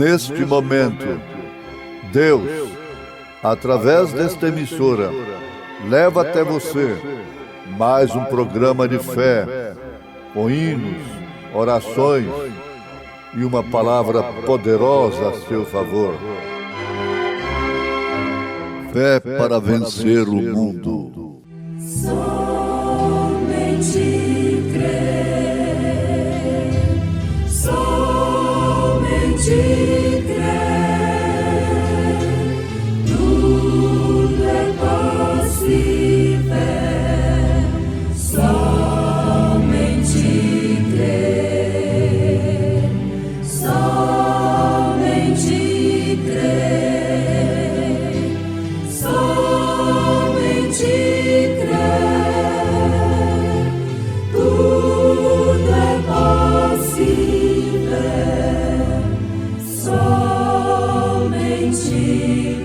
Neste momento, Deus, através desta emissora, leva até você mais um programa de fé, com hinos, orações e uma palavra poderosa a seu favor. Fé para vencer o mundo. Somente crer, somente crer, tudo é possível, somente crer, somente crer, somente crer, tudo é possível, somente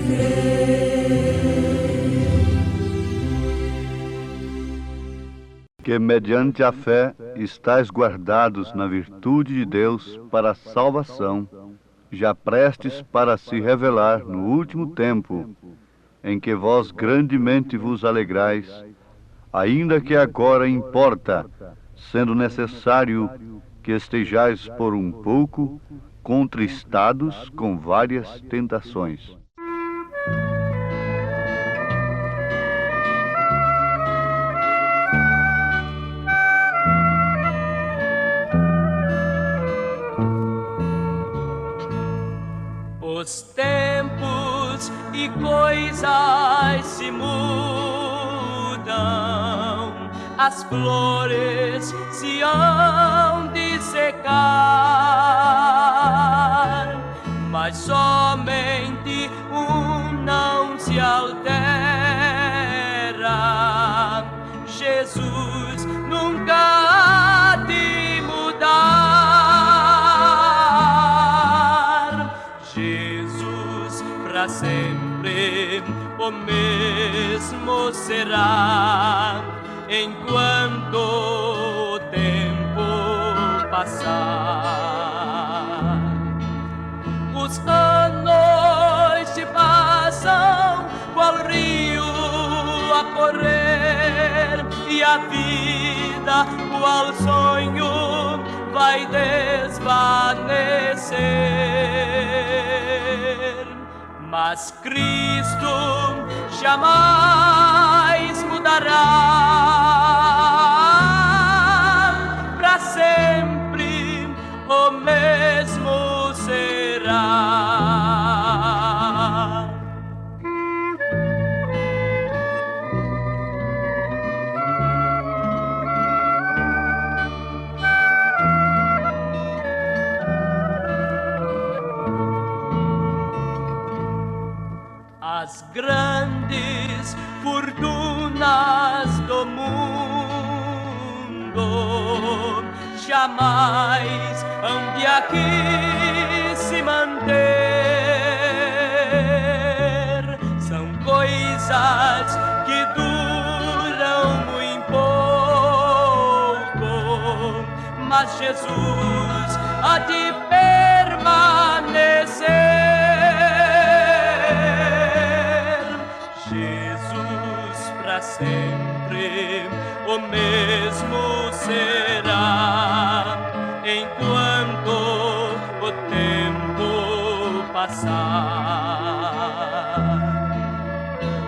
crer. Que mediante a fé estais guardados na virtude de Deus para a salvação, já prestes para se revelar no último tempo, em que vós grandemente vos alegrais, ainda que agora importa, sendo necessário que estejais por um pouco contristados com várias tentações. Os tempos e coisas se mudam, as flores se hão de secar, mas somente um não se altera: Jesus nunca há de mudar. Jesus para sempre o mesmo será, enquanto o tempo passar. Os anos se passam qual rio a correr, e a vida qual sonho vai desvanecer. Mas Cristo jamais mudará, para sempre o mesmo será. As grandes fortunas do mundo jamais hão de aqui se manter. São coisas que duram muito pouco, mas Jesus há de permanecer. Sempre o mesmo será, enquanto o tempo passar.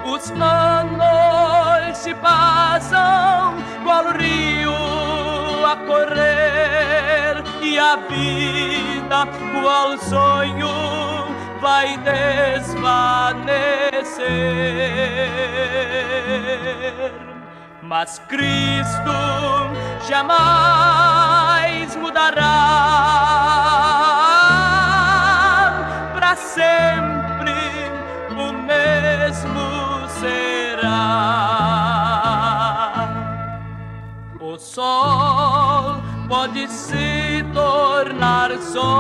Os anos se passam qual rio a correr, e a vida qual sonho vai desvanecer. Mas Cristo jamais mudará, para sempre o mesmo será. O sol pode se tornar sombra,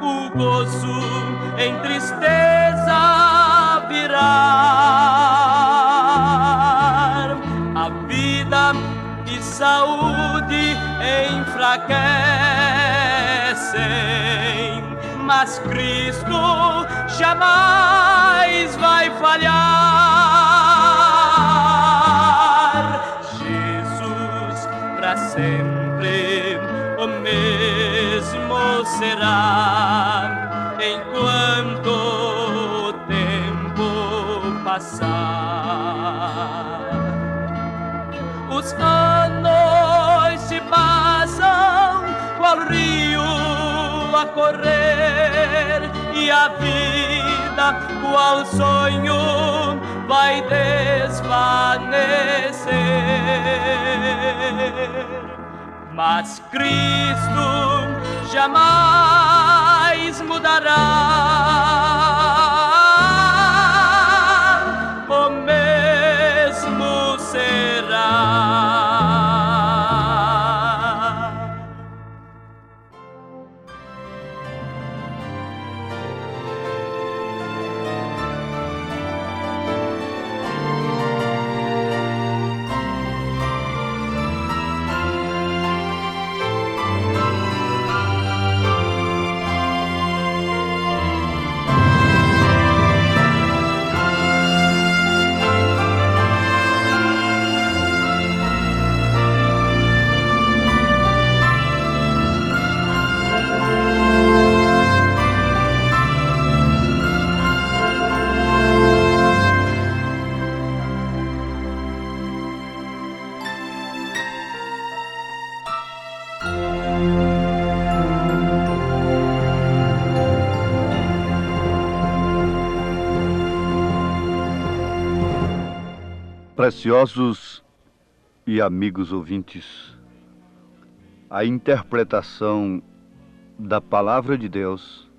o gozo em tristeza virá. A vida e saúde enfraquecem, mas Cristo jamais vai falhar. Jesus para sempre o mesmo será enquanto o tempo passar. Os anos se passam qual rio a correr, e a vida qual sonho vai desvanecer. Mas Cristo jamais mudará, o mesmo será. Preciosos e amigos ouvintes, a interpretação da Palavra de Deus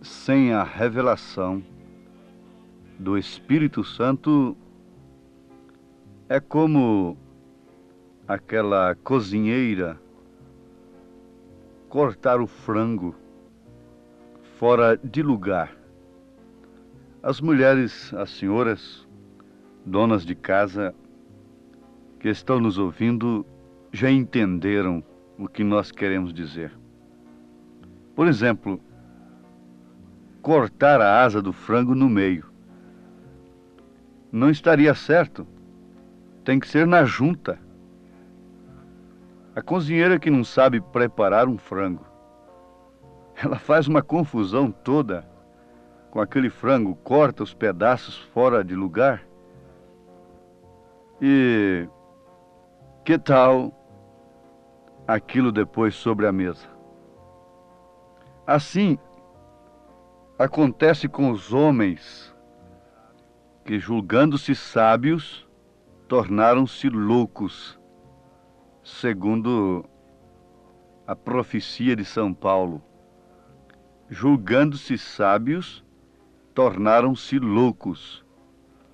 sem a revelação do Espírito Santo é como aquela cozinheira cortar o frango fora de lugar. As mulheres, as senhoras, donas de casa que estão nos ouvindo já entenderam o que nós queremos dizer. Por exemplo, cortar a asa do frango no meio. Não estaria certo. Tem que ser na junta. A cozinheira que não sabe preparar um frango, ela faz uma confusão toda com aquele frango, corta os pedaços fora de lugar. E que tal aquilo depois sobre a mesa? Assim acontece com os homens que, julgando-se sábios, tornaram-se loucos, segundo a profecia de São Paulo. Julgando-se sábios, tornaram-se loucos.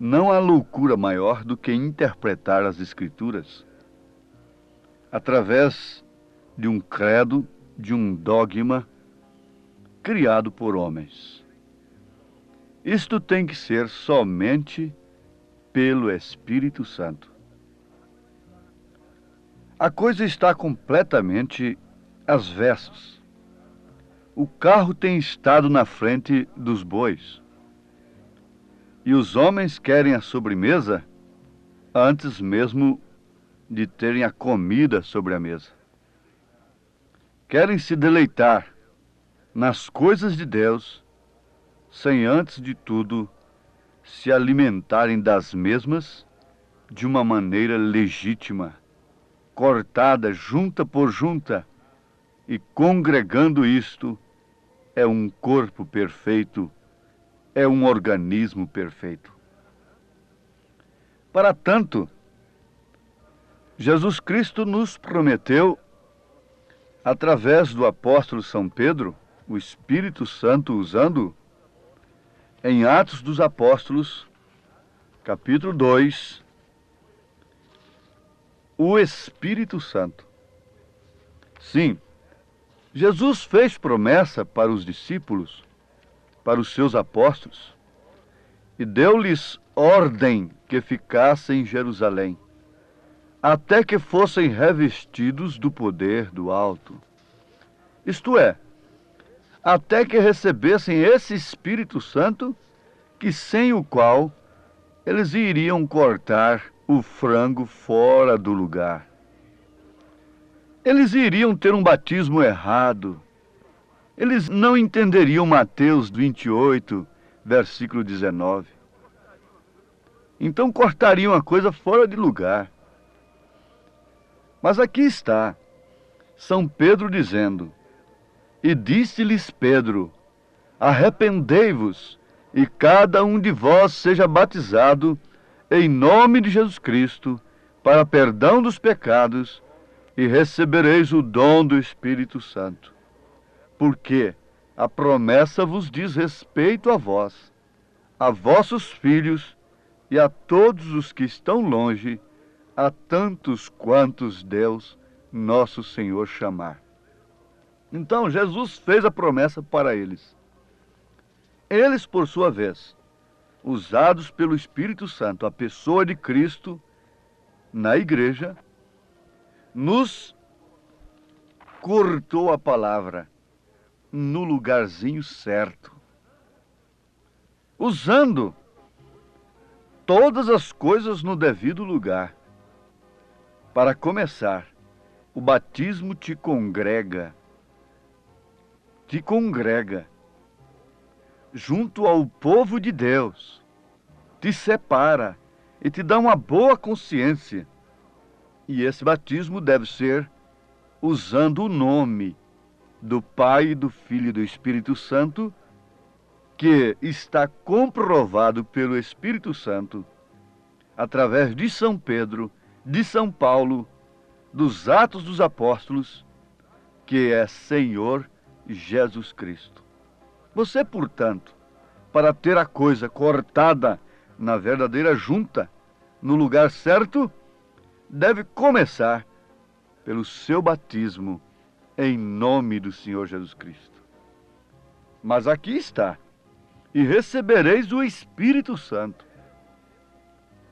Não há loucura maior do que interpretar as Escrituras através de um credo, de um dogma criado por homens. Isto tem que ser somente pelo Espírito Santo. A coisa está completamente às avessas. O carro tem estado na frente dos bois. E os homens querem a sobremesa antes mesmo de terem a comida sobre a mesa. Querem se deleitar nas coisas de Deus, sem antes de tudo se alimentarem das mesmas de uma maneira legítima, cortada junta por junta, e congregando isto é um corpo perfeito, é um organismo perfeito. Para tanto, Jesus Cristo nos prometeu, através do apóstolo São Pedro, o Espírito Santo usando, em Atos dos Apóstolos, capítulo 2, o Espírito Santo. Sim, Jesus fez promessa para os discípulos, para os seus apóstolos, e deu-lhes ordem que ficassem em Jerusalém, até que fossem revestidos do poder do alto. Isto é, até que recebessem esse Espírito Santo, que sem o qual eles iriam cortar o frango fora do lugar. Eles iriam ter um batismo errado. Eles não entenderiam Mateus 28, versículo 19. Então cortariam a coisa fora de lugar. Mas aqui está São Pedro dizendo: e disse-lhes Pedro: arrependei-vos, e cada um de vós seja batizado em nome de Jesus Cristo, para perdão dos pecados, e recebereis o dom do Espírito Santo. Porque a promessa vos diz respeito a vós, a vossos filhos e a todos os que estão longe, a tantos quantos Deus, nosso Senhor, chamar. Então, Jesus fez a promessa para eles. Eles, por sua vez, usados pelo Espírito Santo, a pessoa de Cristo, na igreja, nos cortou a palavra no lugarzinho certo, usando todas as coisas no devido lugar. Para começar, o batismo te congrega junto ao povo de Deus, te separa e te dá uma boa consciência. E esse batismo deve ser usando o nome do Pai, do Filho e do Espírito Santo, que está comprovado pelo Espírito Santo, através de São Pedro, de São Paulo, dos Atos dos Apóstolos, que é Senhor Jesus Cristo. Você, portanto, para ter a coisa cortada na verdadeira junta, no lugar certo, deve começar pelo seu batismo em nome do Senhor Jesus Cristo. Mas aqui está: e recebereis o Espírito Santo.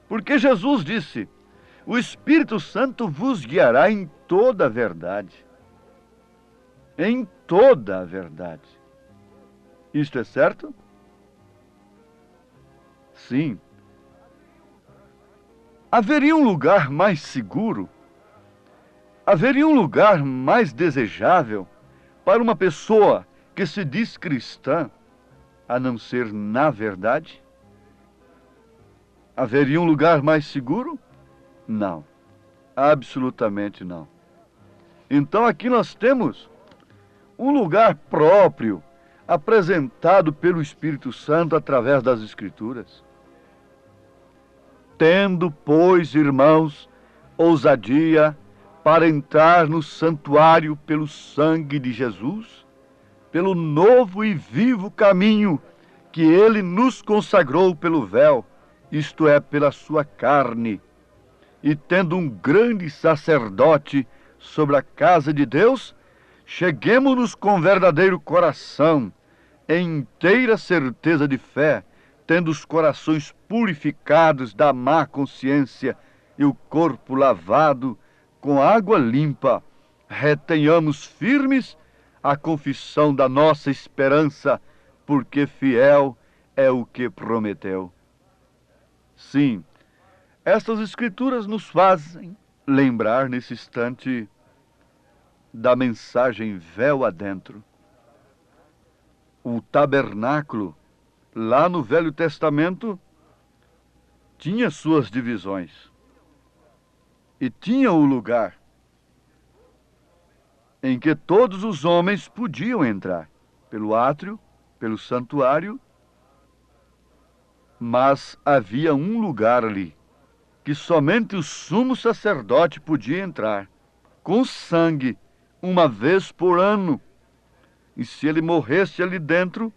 Porque Jesus disse: o Espírito Santo vos guiará em toda a verdade. Em toda a verdade. Isto é certo? Sim. Haveria um lugar mais seguro? Haveria um lugar mais desejável para uma pessoa que se diz cristã, a não ser na verdade? Haveria um lugar mais seguro? Não. Absolutamente não. Então aqui nós temos um lugar próprio, apresentado pelo Espírito Santo através das Escrituras. Tendo, pois, irmãos, ousadia para entrar no santuário pelo sangue de Jesus, pelo novo e vivo caminho que ele nos consagrou pelo véu, isto é, pela sua carne, e tendo um grande sacerdote sobre a casa de Deus, cheguemo-nos com verdadeiro coração, em inteira certeza de fé, tendo os corações purificados da má consciência e o corpo lavado com água limpa, retenhamos firmes a confissão da nossa esperança, porque fiel é o que prometeu. Sim, estas Escrituras nos fazem lembrar nesse instante da mensagem véu adentro. O tabernáculo, lá no Velho Testamento, tinha suas divisões. E tinha o lugar em que todos os homens podiam entrar, pelo átrio, pelo santuário, mas havia um lugar ali, que somente o sumo sacerdote podia entrar, com sangue, uma vez por ano. E se ele morresse ali dentro,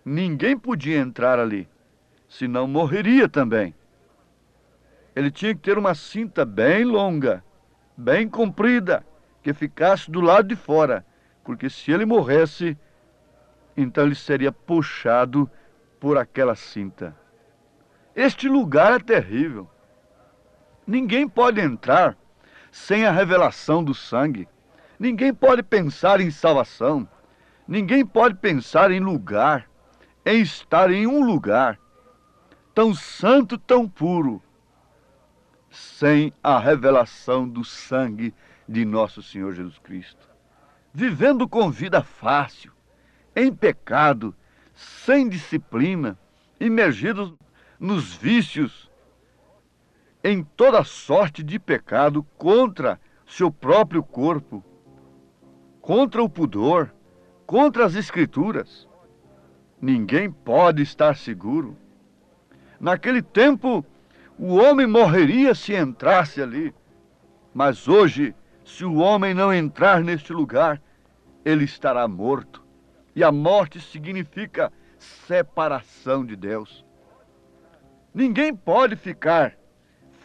ninguém podia entrar ali, senão morreria também. Ele tinha que ter uma cinta bem longa, bem comprida, que ficasse do lado de fora, porque se ele morresse, então ele seria puxado por aquela cinta. Este lugar é terrível. Ninguém pode entrar sem a revelação do sangue. Ninguém pode pensar em salvação. Ninguém pode pensar em lugar, em estar em um lugar tão santo, tão puro, sem a revelação do sangue de nosso Senhor Jesus Cristo. Vivendo com vida fácil, em pecado, sem disciplina, imergidos nos vícios, em toda sorte de pecado contra seu próprio corpo, contra o pudor, contra as Escrituras. Ninguém pode estar seguro. Naquele tempo, o homem morreria se entrasse ali. Mas hoje, se o homem não entrar neste lugar, ele estará morto. E a morte significa separação de Deus. Ninguém pode ficar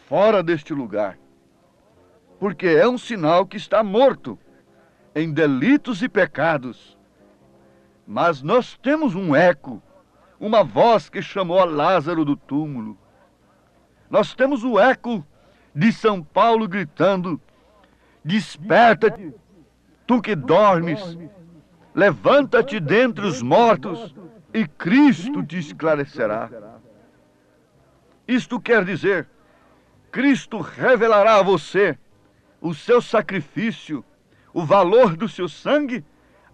fora deste lugar, porque é um sinal que está morto em delitos e pecados. Mas nós temos um eco, uma voz que chamou a Lázaro do túmulo. Nós temos o eco de São Paulo gritando: desperta-te, tu que dormes, levanta-te dentre os mortos e Cristo te esclarecerá. Isto quer dizer, Cristo revelará a você o seu sacrifício, o valor do seu sangue,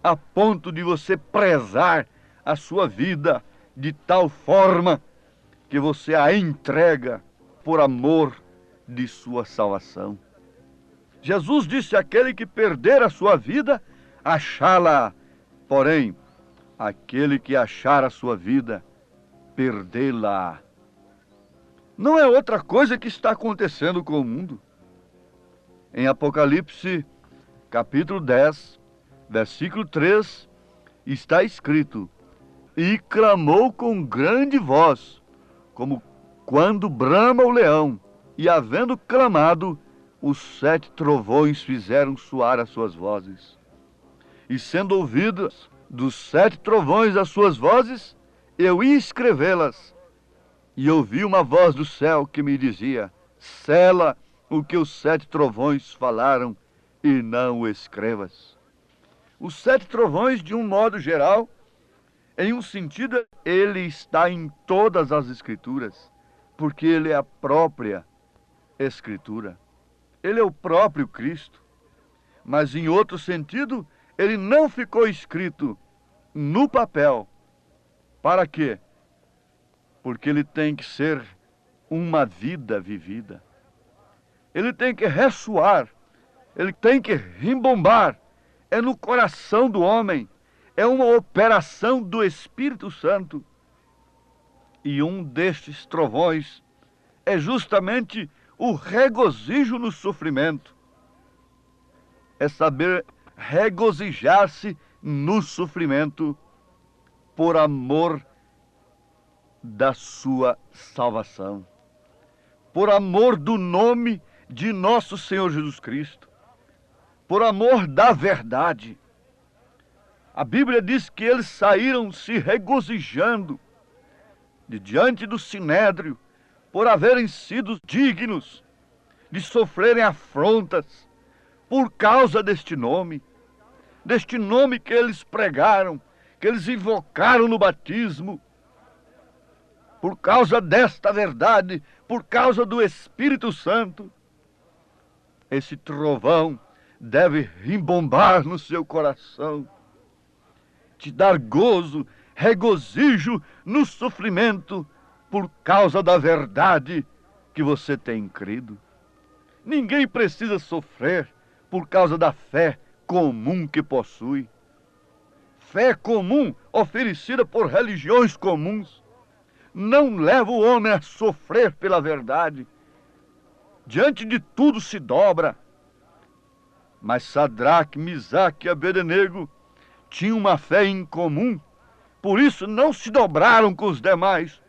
a ponto de você prezar a sua vida de tal forma que você a entrega por amor de sua salvação. Jesus disse: aquele que perder a sua vida, achá-la. Porém, aquele que achar a sua vida, perdê-la. Não é outra coisa que está acontecendo com o mundo. Em Apocalipse, capítulo 10, versículo 3, está escrito: e clamou com grande voz, como quando brama o leão, e havendo clamado, os 7 trovões fizeram soar as suas vozes. E sendo ouvidas dos 7 trovões as suas vozes, eu ia escrevê-las. E ouvi uma voz do céu que me dizia: sela o que os 7 trovões falaram e não o escrevas. Os 7 trovões, de um modo geral, em um sentido, ele está em todas as Escrituras, porque ele é a própria Escritura. Ele é o próprio Cristo. Mas em outro sentido, ele não ficou escrito no papel. Para quê? Porque ele tem que ser uma vida vivida. Ele tem que ressoar, ele tem que rimbombar. É no coração do homem, é uma operação do Espírito Santo. E um destes trovões é justamente o regozijo no sofrimento. É saber regozijar-se no sofrimento por amor da sua salvação, por amor do nome de nosso Senhor Jesus Cristo, por amor da verdade. A Bíblia diz que eles saíram se regozijando de diante do sinédrio por haverem sido dignos de sofrerem afrontas por causa deste nome que eles pregaram, que eles invocaram no batismo. Por causa desta verdade, por causa do Espírito Santo, esse trovão deve rimbombar no seu coração, te dar gozo, regozijo no sofrimento, por causa da verdade que você tem crido. Ninguém precisa sofrer por causa da fé comum que possui. Fé comum oferecida por religiões comuns não leva o homem a sofrer pela verdade. Diante de tudo se dobra. Mas Sadraque, Misaque e Abednego tinham uma fé em comum, por isso não se dobraram com os demais,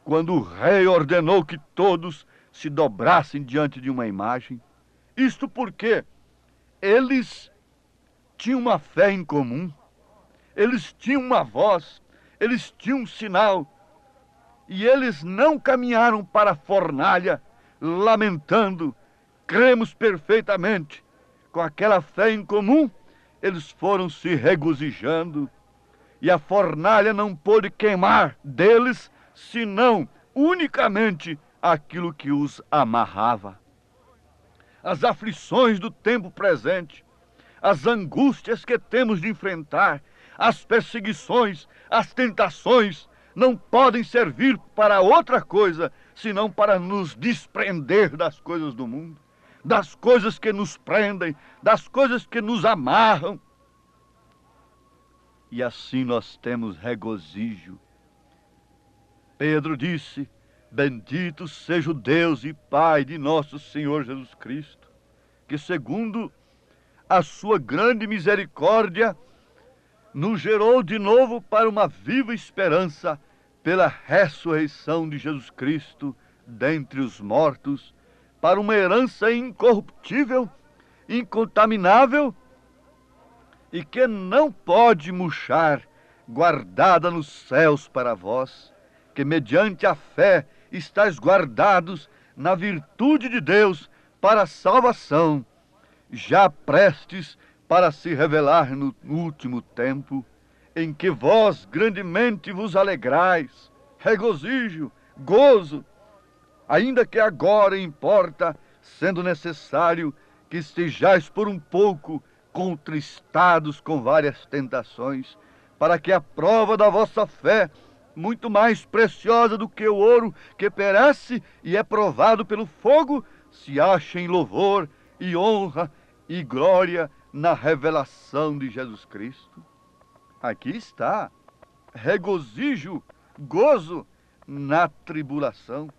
quando o rei ordenou que todos se dobrassem diante de uma imagem. Isto porque eles tinham uma fé em comum, eles tinham uma voz, eles tinham um sinal, e eles não caminharam para a fornalha lamentando: cremos perfeitamente. Com aquela fé em comum, eles foram se regozijando, e a fornalha não pôde queimar deles, senão unicamente aquilo que os amarrava. As aflições do tempo presente, as angústias que temos de enfrentar, as perseguições, as tentações, não podem servir para outra coisa, senão para nos desprender das coisas do mundo, das coisas que nos prendem, das coisas que nos amarram. E assim nós temos regozijo. Pedro disse: bendito seja o Deus e Pai de nosso Senhor Jesus Cristo, que segundo a sua grande misericórdia nos gerou de novo para uma viva esperança pela ressurreição de Jesus Cristo dentre os mortos, para uma herança incorruptível, incontaminável e que não pode murchar, guardada nos céus para vós, que mediante a fé estáis guardados na virtude de Deus para a salvação, já prestes para se revelar no último tempo, em que vós grandemente vos alegrais, regozijo, gozo, ainda que agora importa, sendo necessário que estejais por um pouco contristados com várias tentações, para que a prova da vossa fé, muito mais preciosa do que o ouro que perece e é provado pelo fogo, se ache em louvor e honra e glória na revelação de Jesus Cristo. Aqui está, regozijo, gozo na tribulação,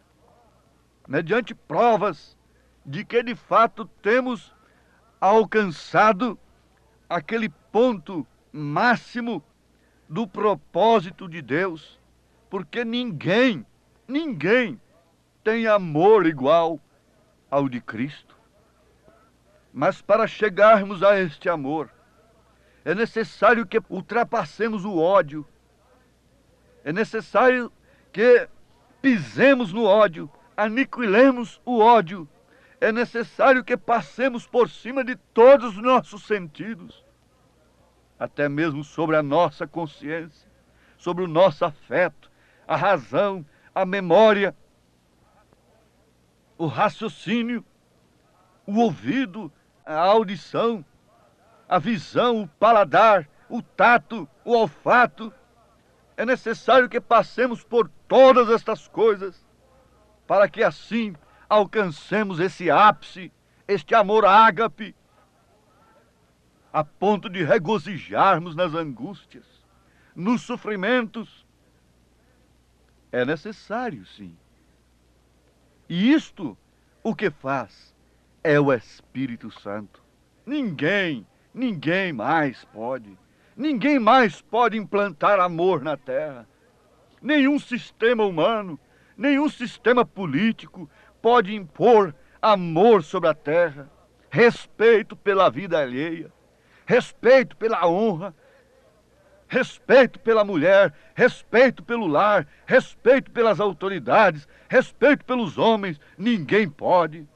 mediante provas de que de fato temos alcançado aquele ponto máximo do propósito de Deus, porque ninguém tem amor igual ao de Cristo. Mas para chegarmos a este amor, é necessário que ultrapassemos o ódio, é necessário que pisemos no ódio, aniquilemos o ódio, é necessário que passemos por cima de todos os nossos sentidos, até mesmo sobre a nossa consciência, sobre o nosso afeto, a razão, a memória, o raciocínio, o ouvido, a audição, a visão, o paladar, o tato, o olfato. É necessário que passemos por todas estas coisas, para que assim alcancemos esse ápice, este amor ágape, a ponto de regozijarmos nas angústias, nos sofrimentos. É necessário, sim. E isto, o que faz, é o Espírito Santo. Ninguém mais pode implantar amor na terra. Nenhum sistema humano, nenhum sistema político pode impor amor sobre a terra, respeito pela vida alheia, respeito pela honra, respeito pela mulher, respeito pelo lar, respeito pelas autoridades, respeito pelos homens. Ninguém pode.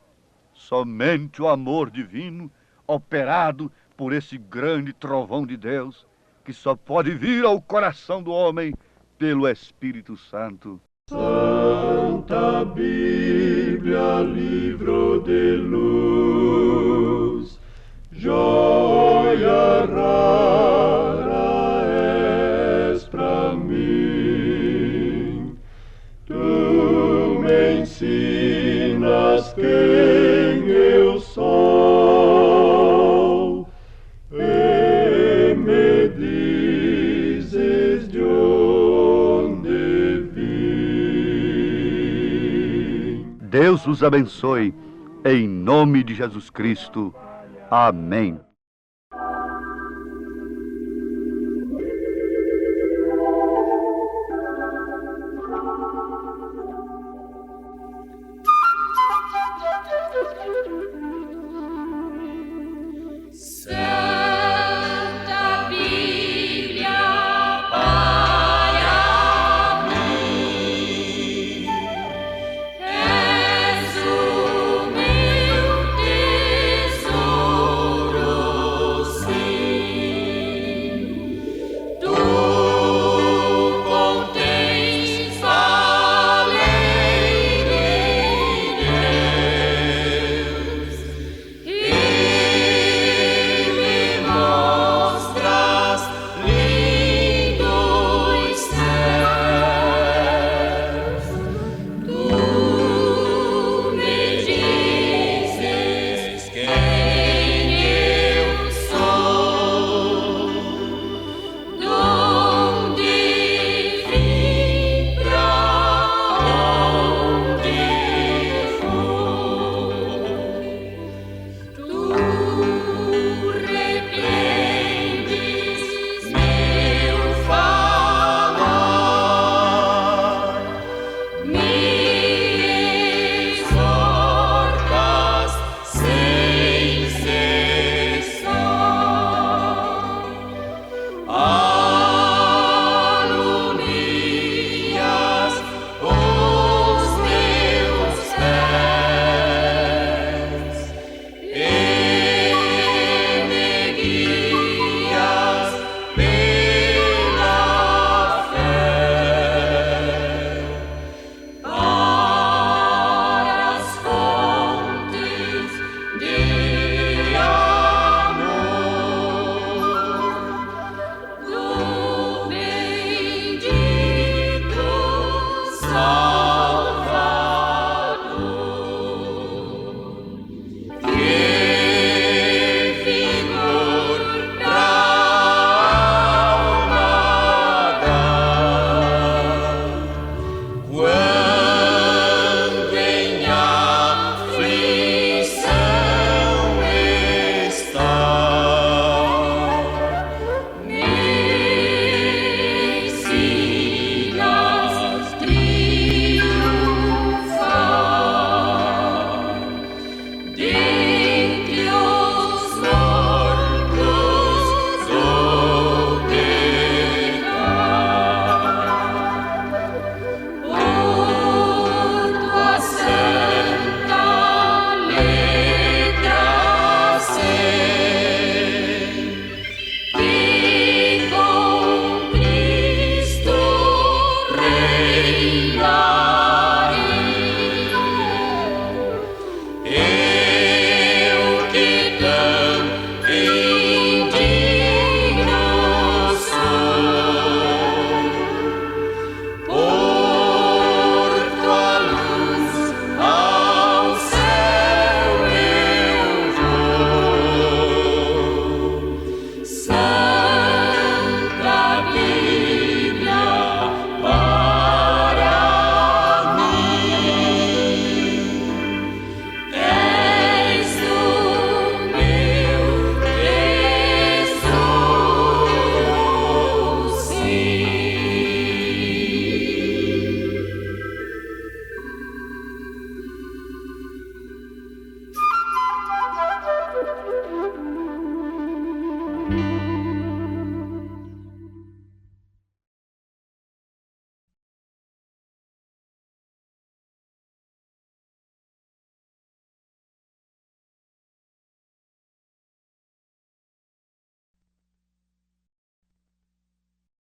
Somente o amor divino, operado por esse grande trovão de Deus, que só pode vir ao coração do homem pelo Espírito Santo. Santa Bíblia, livro de luz, joia rara és pra mim. Tu me ensinas quem eu sou e me dizes de onde vim. Deus os abençoe, em nome de Jesus Cristo. Amém.